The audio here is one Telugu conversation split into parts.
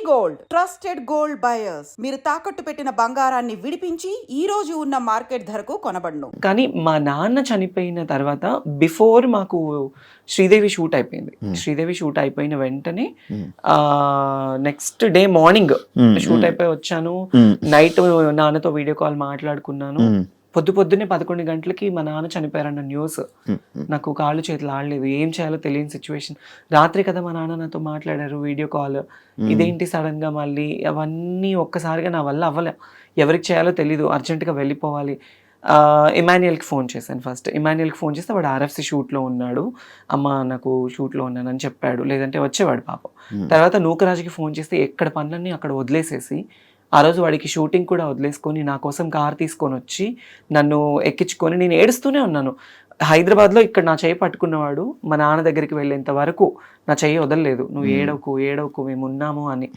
గోల్డ్ ట్రస్టెడ్ గోల్డ్ బయర్స్ మీరు తాకట్టు పెట్టిన బంగారాన్ని విడిపించి ఈ రోజు ఉన్న మార్కెట్ ధరకు కొనబడును. కానీ మా నాన్న చనిపోయిన తర్వాత బిఫోర్ మాకు శ్రీదేవి షూట్ అయిపోయింది. శ్రీదేవి షూట్ అయిపోయిన వెంటనే నెక్స్ట్ డే మార్నింగ్ షూట్ అయిపోయి వచ్చాను. నైట్ నాన్నతో వీడియో కాల్ మాట్లాడుకున్నాను. పొద్దున్నే 11 గంటలకి మా నాన్న చనిపోయారన్న న్యూస్. నాకు కాళ్ళు చేతులు ఆడలేదు, ఏం చేయాలో తెలియని సిచ్యువేషన్. రాత్రి కదా మా నాన్న నాతో మాట్లాడారు వీడియో కాల్. ఇదేంటి సడన్ గా మళ్ళీ అవన్నీ ఒక్కసారిగా నా వల్ల అవ్వలే. ఎవరికి చేయాలో తెలీదు, అర్జెంటుగా వెళ్ళిపోవాలి. ఇమాన్యుయల్కి ఫోన్ చేశాను. ఫస్ట్ ఇమాన్యుయల్కి ఫోన్ చేస్తే వాడు ఆర్ఎఫ్సి షూట్లో ఉన్నాడు, అమ్మ నాకు షూట్లో ఉన్నానని చెప్పాడు, లేదంటే వచ్చేవాడు పాపం. తర్వాత నూకరాజుకి ఫోన్ చేస్తే ఎక్కడ పనులన్నీ అక్కడ వదిలేసేసి ఆ రోజు వాడికి షూటింగ్ కూడా వదిలేసుకొని నా కోసం కార్ తీసుకొని వచ్చి నన్ను ఎక్కించుకొని నేను ఏడుస్తూనే ఉన్నాను. హైదరాబాద్లో ఇక్కడ నా చెయ్యి పట్టుకున్నవాడు మా నాన్న దగ్గరికి వెళ్ళేంత వరకు నా చెయ్యి వదలలేదు. నువ్వు ఏడవకు మేము ఉన్నాము అని.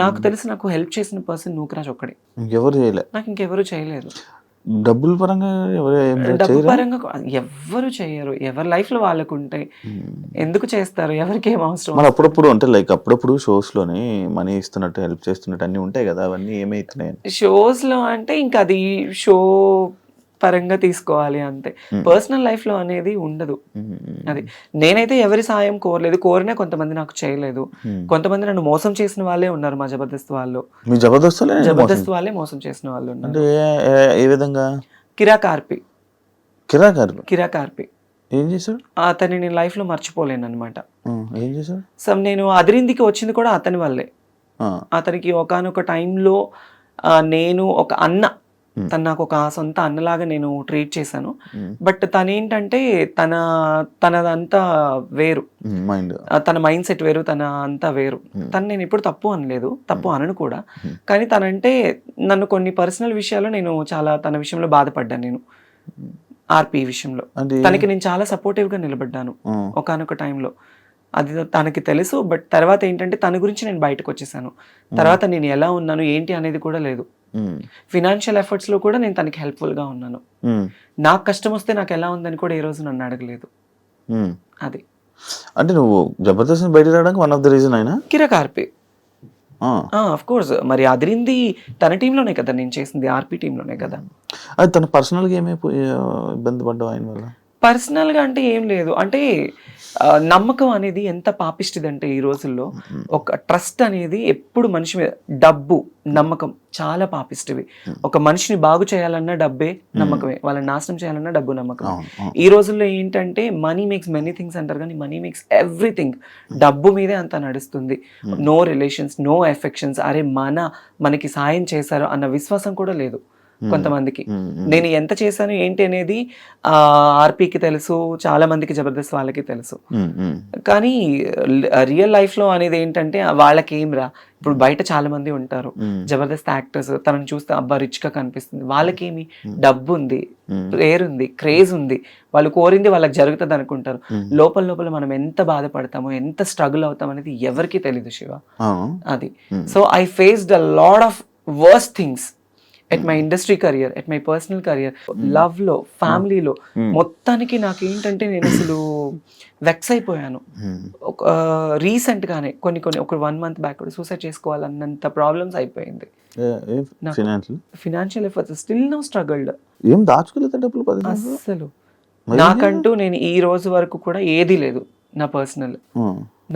నాకు తెలిసి నాకు హెల్ప్ చేసిన పర్సన్ నూకరాజ్ ఒక్కడే, నాకు ఇంకెవరు చేయలేదు. డబ్బుల పరంగా డబ్బు పరంగా ఎవ్వరు చేయరు. ఎవరి లైఫ్ లో వాళ్ళకు ఉంటాయి, ఎందుకు చేస్తారు? ఎవరికి ఏం అవసరం? మరి అప్పుడప్పుడు అంటే లైక్ అప్పుడప్పుడు షోస్ లోని మనీ ఇస్తున్నట్టు హెల్ప్ చేస్తున్నట్టు అన్ని ఉంటాయి కదా, అవన్నీ ఏమైతున్నాయి షోస్ లో? అంటే ఇంకా అది షో పరంగా తీసుకోవాలి అంతే. పర్సనల్ లైఫ్ లో అనేది ఉండదు. అది నేనైతే ఎవరి సాయం కోరలేదు, కోరినా కొంతమంది నాకు చేయలేదు. కొంతమంది నన్ను మోసం చేసిన వాళ్ళే ఉన్నారు. మా జబర్దస్త్ వాళ్ళు, జబర్దస్త్ వాళ్ళే మోసం చేసిన వాళ్ళు ఉన్నారు. ఏ విధంగా? కిరాకార్పి ఏం చేశాడు? అతన్ని నేను లైఫ్ లో మర్చిపోలేను అనమాట. ఏం చేశాడు? సో నేను అదిరిందికి వచ్చింది కూడా అతని వల్లే. అతనికి ఒకానొక టైంలో నేను ఒక అన్న, తను నాకు ఒక సొంత అన్నలాగా నేను ట్రీట్ చేశాను. బట్ తనేంటంటే తనదంతా వేరు, తన మైండ్ సెట్ వేరు, తన అంతా వేరు. తను నేను ఎప్పుడు తప్పు అనలేదు, తప్పు అనను కూడా. కానీ తనంటే నన్ను కొన్ని పర్సనల్ విషయాల్లో నేను చాలా తన విషయంలో బాధపడ్డాను. నేను ఆర్పి విషయంలో తనకి నేను చాలా సపోర్టివ్ గా నిలబడ్డాను ఒకానొక టైంలో. అది తనకి తెలుసు. బట్ తర్వాత ఏంటంటే తన గురించి నేను బయటకు వచ్చేసాను. తర్వాత నేను ఎలా ఉన్నాను ఏంటి అనేది కూడా లేదు. ఫినాన్షియల్ ఎఫర్ట్స్ లో కూడా నేను తనకి హెల్ప్ఫుల్ గా ఉన్నాను. నాకు కష్టం వస్తే నాకు ఎలా ఉందని కూడా ఏ రోజు నన్ను అడగలేదు. అది అంటే నువ్వు జబర్దస్త్ బయట రావడానికి వన్ ఆఫ్ ద రీజన్ అయినా కిరాకార్పి. ఆఫ్ కోర్స్, మరి అదిరింది తన టీంలోనే కదా నేను చేసింది, ఆర్పి టీంలోనే కదా. అది తన పర్సనల్ గా ఏమైపోయి ఇబ్బంది పడ్డావు ఆయన వల్ల? పర్సనల్ గా అంటే ఏం లేదు. అంటే నమ్మకం అనేది ఎంత పాపిష్టిది అంటే ఈ రోజుల్లో ఒక ట్రస్ట్ అనేది ఎప్పుడు మనిషి మీద, డబ్బు నమ్మకం చాలా పాపిష్టివి. ఒక మనిషిని బాగు చేయాలన్నా డబ్బే నమ్మకమే, వాళ్ళని నాశనం చేయాలన్నా డబ్బు నమ్మకమే. ఈ రోజుల్లో ఏంటంటే మనీ మేక్స్ మెనీ థింగ్స్ అంటారు, కానీ మనీ మేక్స్ ఎవ్రీథింగ్. డబ్బు మీదే అంతా నడుస్తుంది. No relations, no affections. అరే మనకి సాయం చేశారు అన్న విశ్వాసం కూడా లేదు కొంతమందికి. నేను ఎంత చేశాను ఏంటి అనేది ఆర్పీకి తెలుసు, చాలా మందికి జబర్దస్త్ వాళ్ళకి తెలుసు. కానీ రియల్ లైఫ్ లో అనేది ఏంటంటే వాళ్ళకి ఏం రా. ఇప్పుడు బయట చాలా మంది ఉంటారు జబర్దస్త్ యాక్టర్స్, తనని చూస్తే అబ్బా రిచ్ గా కనిపిస్తుంది. వాళ్ళకేమి డబ్బు ఉంది, పేరు ఉంది, క్రేజ్ ఉంది, వాళ్ళు కోరింది వాళ్ళకి జరుగుతుంది అనుకుంటారు. లోపల మనం ఎంత బాధపడతామో, ఎంత స్ట్రగుల్ అవుతాం అనేది ఎవరికి తెలీదు శివ. అది so I faced a lot of worst things at my industry career, at my personal career, love లో, ఫ్యామిలీలో. మొత్తానికి నాకేంటంటే నేను అసలు వెక్స్ అయిపోయాను. ఒక రీసెంట్ గానే ఒక 1 month బ్యాక్ సూసైడ్ చేసుకోవాలన్నంత ప్రాబ్లమ్స్ అయిపోయింది. Financial efforts still no struggled. ఏం దాచుకోలేదు డబ్బులు అసలు. నాకంటూ నేను ఈ రోజు వరకు కూడా ఏది లేదు నా పర్సనల్.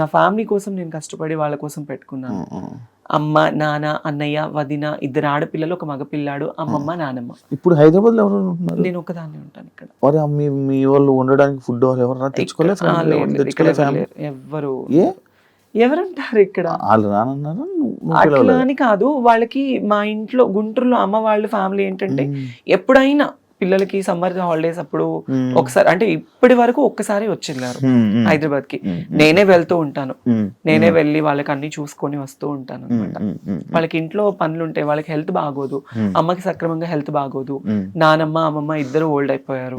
నా ఫ్యామిలీ కోసం నేను కష్టపడి వాళ్ళ కోసం పెట్టుకున్నాను. అమ్మ, నాన్న, అన్నయ్య, వదిన, 2 ఆడపిల్లలు, 1 మగపిల్లాడు, అమ్మమ్మ, నానమ్మ. ఇప్పుడు హైదరాబాద్ లో ఎవరు ఉంటున్నారు? నేను ఒకదాన్ని ఉంటాను ఇక్కడ. మీ వాళ్ళు ఉండడానికి ఫుడ్ ఎవరు తెచ్చుకోలేదు? ఎవరంటారు ఇక్కడ? అట్లా అని కాదు, వాళ్ళకి మా ఇంట్లో గుంటూరులో అమ్మ వాళ్ళ ఫ్యామిలీ ఏంటంటే ఎప్పుడైనా పిల్లలకి సమ్మర్ హాలిడేస్ అప్పుడు ఒకసారి, అంటే ఇప్పటి వరకు ఒక్కసారి వచ్చేళ్ళారు హైదరాబాద్ కి. నేనే వెళ్తూ ఉంటాను, నేనే వెళ్ళి వాళ్ళకి అన్ని చూసుకొని వస్తూ ఉంటాను అనమాట. వాళ్ళకి ఇంట్లో పనులు ఉంటాయి, వాళ్ళకి హెల్త్ బాగోదు, అమ్మకి సక్రమంగా హెల్త్ బాగోదు. నానమ్మ, అమ్మమ్మ ఇద్దరు ఓల్డ్ అయిపోయారు.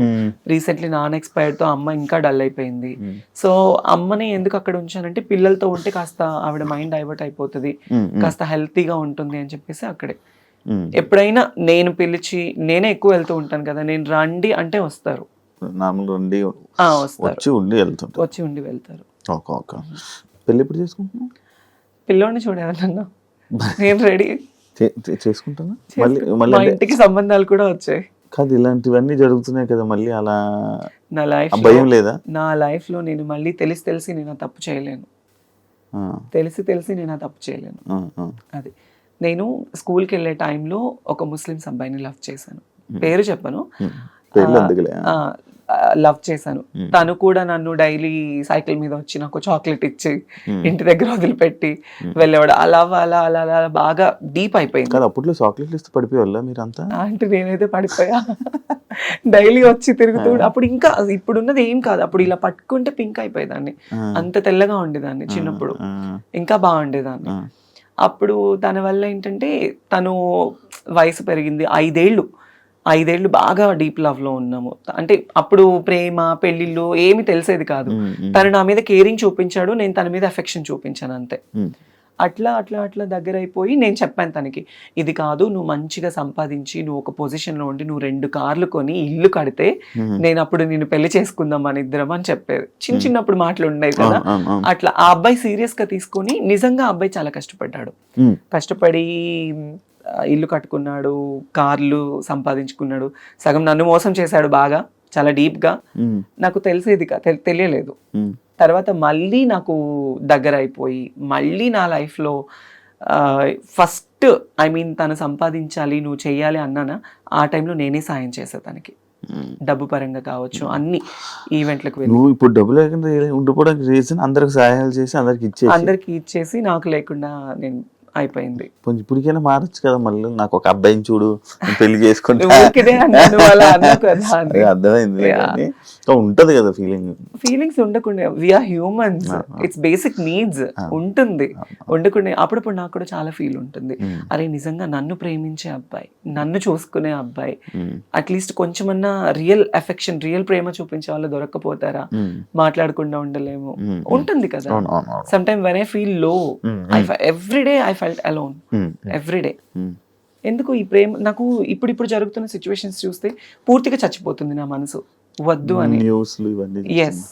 రీసెంట్లీ నాన్న ఎక్స్పైర్డ్ తో అమ్మ ఇంకా డల్ అయిపోయింది. సో అమ్మని ఎందుకు అక్కడ ఉంచానంటే పిల్లలతో ఉంటే కాస్త ఆవిడ మైండ్ డైవర్ట్ అయిపోతుంది, కాస్త హెల్తీగా ఉంటుంది అని చెప్పేసి అక్కడే. ఎప్పుడైనా నేను పిలిచి, నేనే ఎక్కువ వెళ్తూ ఉంటాను కదా, నేను రండి అంటే వస్తారు, వచ్చి ఉండి వెళ్తారు. పెళ్లి ఎప్పుడు చేసుకుంటున్నావు? పిల్లోడిని చూడాలన్నా నేను రెడీ. చేసుకుంటానా మళ్ళీ మా మళ్ళీ ఇంటికి సంబంధాలు కూడా వచ్చాయి. కాదు ఇలాంటివన్నీ జరుగుతున్నాయి కదా మళ్ళీ అలా నా లైఫ్ భయం లేదా? నా లైఫ్ లో నేను మళ్ళీ తెలిసి నేను ఆ తప్పు చేయలేను. తెలిసి నేను ఆ తప్పు చేయలేను. అది నేను స్కూల్కి వెళ్ళే టైంలో ఒక ముస్లిమ్స్ అబ్బాయిని లవ్ చేశాను. పేరు చెప్పను, లవ్ చేశాను. తను కూడా నన్ను డైలీ సైకిల్ మీద వచ్చి నాకు చాక్లెట్ ఇచ్చి ఇంటి దగ్గర వదిలిపెట్టి వెళ్ళేవాడు. అలా అలా అలా అలా బాగా డీప్ అయిపోయింది. అప్పట్లో చాక్లెట్లు ఇస్తే పడిపోయేవాళ్ళ మీరంతా? అంటే నేనైతే పడిపోయా. డైలీ వచ్చి తిరుగుతూ అప్పుడు ఇంకా ఇప్పుడున్నది ఏం కాదు. అప్పుడు ఇలా పట్టుకుంటే పింక్ అయిపోయేదాన్ని, అంత తెల్లగా ఉండేదాన్ని చిన్నప్పుడు, ఇంకా బాగుండేదాన్ని. అప్పుడు తన వల్ల ఏంటంటే తను వయసు పెరిగింది, 5 ఏళ్ళు బాగా డీప్ లవ్ లో ఉన్నాము. అంటే అప్పుడు ప్రేమ పెళ్లిళ్ళు ఏమి తెలిసేది కాదు. తను నా మీద కేరింగ్ చూపించాడు, నేను తన మీద అఫెక్షన్ చూపించాను అంతే. అట్లా అట్లా అట్లా దగ్గర అయిపోయి నేను చెప్పాను తనకి, ఇది కాదు, నువ్వు మంచిగా సంపాదించి నువ్వు ఒక పొజిషన్ లో ఉండి నువ్వు 2 కార్లు కొని ఇల్లు కడితే నేను అప్పుడు నిన్ను పెళ్లి చేసుకుందాం మన ఇద్దరం అని చెప్పేది. చిన్నప్పుడు మాటలు ఉండేవి కదా. అట్లా ఆ అబ్బాయి సీరియస్ గా తీసుకొని నిజంగా ఆ అబ్బాయి చాలా కష్టపడ్డాడు. కష్టపడి ఇల్లు కట్టుకున్నాడు, కార్లు సంపాదించుకున్నాడు. సగం నన్ను మోసం చేశాడు బాగా, చాలా డీప్ గా. నాకు తెలియలేదు. తర్వాత మళ్ళీ నాకు దగ్గర అయిపోయి మళ్ళీ నా లైఫ్లో ఫస్ట్ తను సంపాదించాలి నువ్వు చెయ్యాలి అన్నానా, ఆ టైంలో నేనే సాయం చేసా తనకి, డబ్బు పరంగా కావచ్చు, అన్ని ఈవెంట్లకు వెళ్ళి. నువ్వు ఇప్పుడు డబ్బు లేకుండా ఉండిపోవడానికి రీజన్ అందరికి సహాయాలు చేసి అందరికి ఇచ్చేసి నాకు లేకుండా నేను అయిపోయింది. ఇప్పటికైనా మారచ్చు కదా, మళ్ళీ నాకు ఒక అబ్బాయిని చూడు పెళ్లి చేసుకుంటే అర్థమైంది. ఉంటది కదా ఫీలింగ్స్ ఉండకుండా, we are humans, it's basic needs ఉంటుంది. ఉండకుండా అప్పుడప్పుడు నాకు కూడా చాలా ఫీల్ ఉంటుంది, అరే నిజంగా నన్ను ప్రేమించే అబ్బాయి, నన్ను చూసుకునే అబ్బాయి, అట్లీస్ట్ కొంచెమన్నా రియల్ అఫెక్షన్, రియల్ ప్రేమ చూపించే వాళ్ళు దొరక్కపోతారా, మాట్లాడకుండా ఉండలేము, ఉంటుంది కదా. Some time when I feel low, every day I felt alone, every day. ఎందుకు ఈ ప్రేమ నాకు ఇప్పుడు జరుగుతున్న సిచ్యువేషన్స్ చూస్తే పూర్తిగా చచ్చిపోతుంది నా మనసు, వద్దు అని. ఎస్,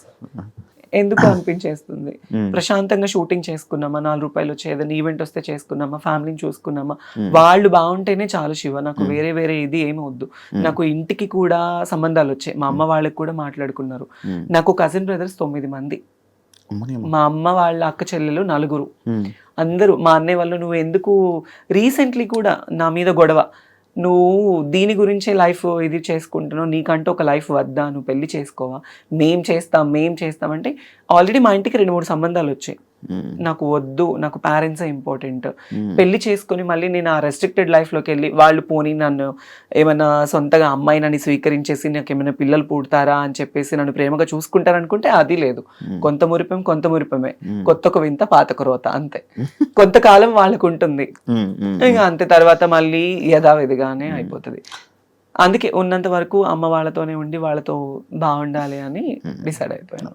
ఎందుకు అనిపించేస్తుంది. ప్రశాంతంగా షూటింగ్ చేసుకున్నామా, 4 రూపాయలు వచ్చే ఏదైనా ఈవెంట్ వస్తే చేసుకున్నామా, ఫ్యామిలీని చూసుకున్నామా, వాళ్ళు బాగుంటేనే చాలు శివ, నాకు వేరే ఇది ఏమి వద్దు. నాకు ఇంటికి కూడా సంబంధాలు వచ్చాయి, మా అమ్మ వాళ్ళకి కూడా మాట్లాడుకున్నారు. నాకు కజిన్ బ్రదర్స్ 9 మంది, మా అమ్మ వాళ్ళ అక్క చెల్లెలు 4, అందరూ. మా అన్నయ్య వాళ్ళు, నువ్వు ఎందుకు రీసెంట్లీ కూడా నా మీద గొడవ, నువ్వు దీని గురించే లైఫ్ ఇది చేసుకుంటున్నావు, నీకంటూ ఒక లైఫ్ వద్దా, నువ్వు పెళ్లి చేసుకోవా, మేం చేస్తాం అంటే ఆల్రెడీ మా ఇంటికి 2-3 సంబంధాలు వచ్చాయి. నాకు వద్దు, నాకు పేరెంట్సే ఇంపార్టెంట్. పెళ్లి చేసుకుని మళ్ళీ నేను ఆ రెస్ట్రిక్టెడ్ లైఫ్లోకి వెళ్ళి వాళ్ళు పోనీ నన్ను ఏమైనా సొంతగా అమ్మాయి నన్ను స్వీకరించేసి నాకు ఏమైనా పిల్లలు పుడతారా అని చెప్పేసి నన్ను ప్రేమగా చూసుకుంటారనుకుంటే అది లేదు. కొంత మురిపమే, కొత్తొక వింత పాతక రోత, అంతే. కొంతకాలం వాళ్ళకు ఉంటుంది, ఇంకా అంతే. తర్వాత మళ్ళీ యథావిధిగానే అయిపోతుంది. అందుకే ఉన్నంత వరకు అమ్మ వాళ్ళతోనే ఉండి వాళ్ళతో బాగుండాలి అని డిసైడ్ అయిపోయాను.